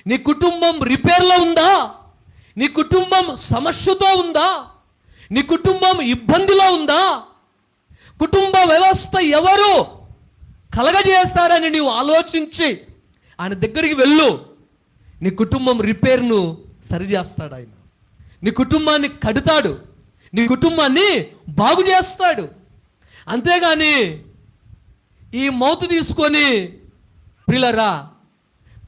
నీ కుటుంబం రిపేర్లో ఉందా? నీ కుటుంబం సమస్యతో ఉందా? నీ కుటుంబం ఇబ్బందిలో ఉందా? కుటుంబ వ్యవస్థ ఎవరు కలగజేస్తారని నీవు ఆలోచించి ఆయన దగ్గరికి వెళ్ళు. నీ కుటుంబం రిపేర్ను సరిచేస్తాడు ఆయన. నీ కుటుంబాన్ని కడతాడు, నీ కుటుంబాన్ని బాగు చేస్తాడు. అంతేగాని ఈ మౌత్ తీసుకొని ప్రియులారా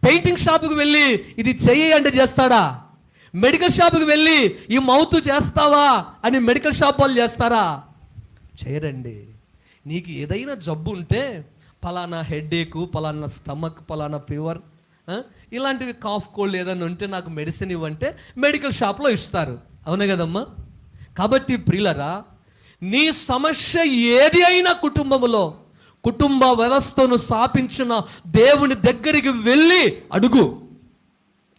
పెయింటింగ్ షాపుకి వెళ్ళి ఇది చెయ్యి అంటే చేస్తాడా? మెడికల్ షాపుకి వెళ్ళి ఈ మౌత్ చేస్తావా అని మెడికల్ షాప్ వాళ్ళు చేస్తారా? చేయరండి. నీకు ఏదైనా జబ్బు ఉంటే పలానా హెడేకు, పలానా స్టమక్, పలానా ఫీవర్, ఇలాంటివి కాఫ్ కోల్డ్ ఏదైనా ఉంటే నాకు మెడిసిన్ ఇవ్వంటే మెడికల్ షాప్లో ఇస్తారు. అవునే కదమ్మా? కాబట్టి ప్రియులరా, నీ సమస్య ఏది అయినా కుటుంబంలో, కుటుంబ వ్యవస్థను స్థాపించిన దేవుని దగ్గరికి వెళ్ళి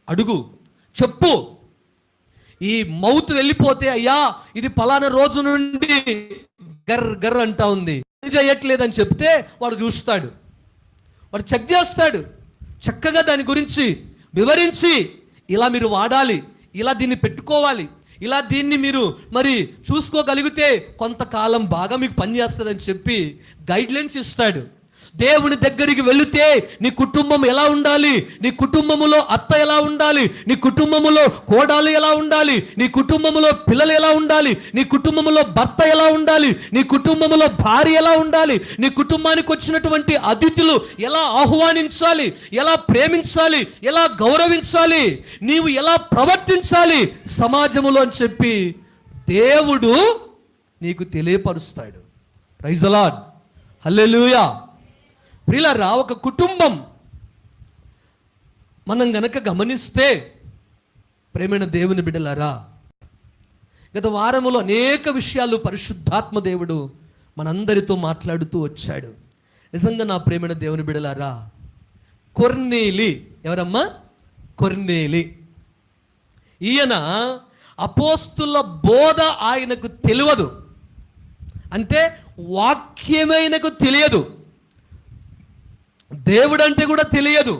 అడుగు, చెప్పు. ఈ మౌత్ వెళ్ళిపోతే అయ్యా ఇది పలానా రోజు నుండి గర్ అంటా ఉంది, చేయట్లేదని చెప్తే వాడు చూస్తాడు, వాడు చెక్ చేస్తాడు. చక్కగా దాని గురించి వివరించి ఇలా మీరు వాడాలి, ఇలా దీన్ని పెట్టుకోవాలి, ఇలా దీన్ని మీరు మరి చూసుకోగలిగితే కొంతకాలం బాగా మీకు పనిచేస్తుందని చెప్పి గైడ్లైన్స్ ఇస్తాడు. దేవుని దగ్గరికి వెళితే నీ కుటుంబం ఎలా ఉండాలి, నీ కుటుంబములో అత్త ఎలా ఉండాలి, నీ కుటుంబములో కోడలు ఎలా ఉండాలి, నీ కుటుంబములో పిల్లలు ఎలా ఉండాలి, నీ కుటుంబములో భర్త ఎలా ఉండాలి, నీ కుటుంబములో భార్య ఎలా ఉండాలి, నీ కుటుంబానికి వచ్చినటువంటి అతిథులు ఎలా ఆహ్వానించాలి, ఎలా ప్రేమించాలి, ఎలా గౌరవించాలి, నీవు ఎలా ప్రవర్తించాలి సమాజములో అని చెప్పి దేవుడు నీకు తెలియపరుస్తాడు. ప్రైజ్ ది లార్డ్, హల్లెలూయా. ప్రియులారా, ఒక కుటుంబం మనం గనక గమనిస్తే ప్రేమైన దేవుని బిడ్డలారా, గత వారములో అనేక విషయాలు పరిశుద్ధాత్మ దేవుడు మనందరితో మాట్లాడుతూ వచ్చాడు. నిజంగా నా ప్రేమైన దేవుని బిడ్డలారా, కొర్నేలి ఎవరమ్మా? కొర్నేలి. ఈయన అపోస్తుల బోధ ఆయనకు తెలియదు, అంటే వాక్యమైనకు తెలియదు, దేవుడు అంటే కూడా తెలియదు,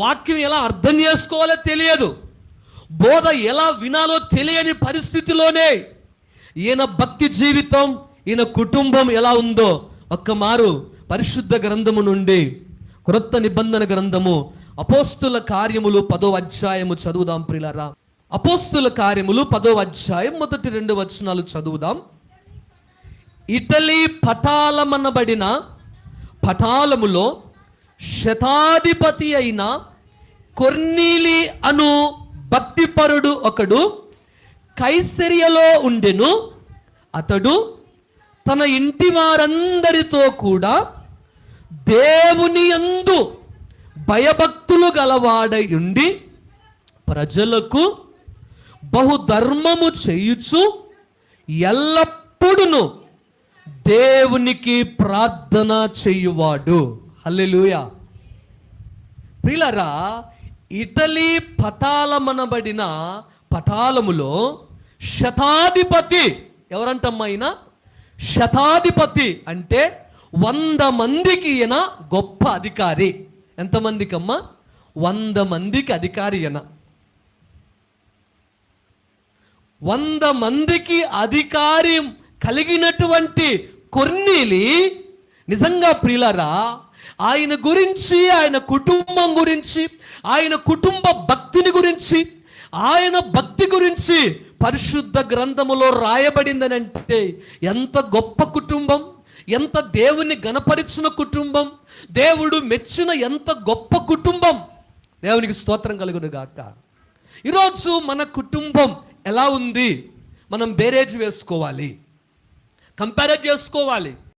వాక్యం ఎలా అర్థం చేసుకోవాలో తెలియదు, బోధ ఎలా వినాలో తెలియని పరిస్థితిలోనే ఈయన భక్తి జీవితం, ఈయన కుటుంబం ఎలా ఉందో ఒక్కమారు పరిశుద్ధ గ్రంథము నుండి క్రొత్త నిబంధన గ్రంథము అపోస్తుల కార్యములు 10వ అధ్యాయము చదువుదాం ప్రియులారా. అపోస్తుల కార్యములు 10వ అధ్యాయం మొదటి 2 వచనాలు చదువుదాం. ఇటలీ పటాలమనబడిన పటాలములో శతాధిపతి అయిన కొర్నేలి అను భక్తిపరుడు ఒకడు కైసరియలో ఉండెను. అతడు తన ఇంటి వారందరితో కూడా దేవుని యందు భయభక్తులు గలవాడై ఉండి ప్రజలకు బహుధర్మము చేయుచు ఎల్లప్పుడూ దేవునికి ప్రార్థన చేయువాడు. హల్లెలూయా. ప్రియులారా, ఇటలీ పటాలమనబడిన పటాలములో శతాధిపతి ఎవరంటమ్మా? ఆయన శతాధిపతి అంటే 100 మందికి ఈయన గొప్ప అధికారి. ఎంతమందికి అమ్మా? 100 మందికి అధికారి ఈయన. 100 మందికి అధికారి కలిగినటువంటి కొర్నేలి నిజంగా ప్రియులారా, ఆయన గురించి, ఆయన కుటుంబం గురించి, ఆయన కుటుంబ భక్తిని గురించి, ఆయన భక్తి గురించి పరిశుద్ధ గ్రంథములో రాయబడిందని అంటే ఎంత గొప్ప కుటుంబం, ఎంత దేవుని గణపరిచిన కుటుంబం, దేవుడు మెచ్చిన ఎంత గొప్ప కుటుంబం. దేవునికి స్తోత్రం కలుగును గాక. ఈరోజు మన కుటుంబం ఎలా ఉంది మనం బేరేజ్ వేసుకోవాలి, కంపేర్ చేసుకోవాలి.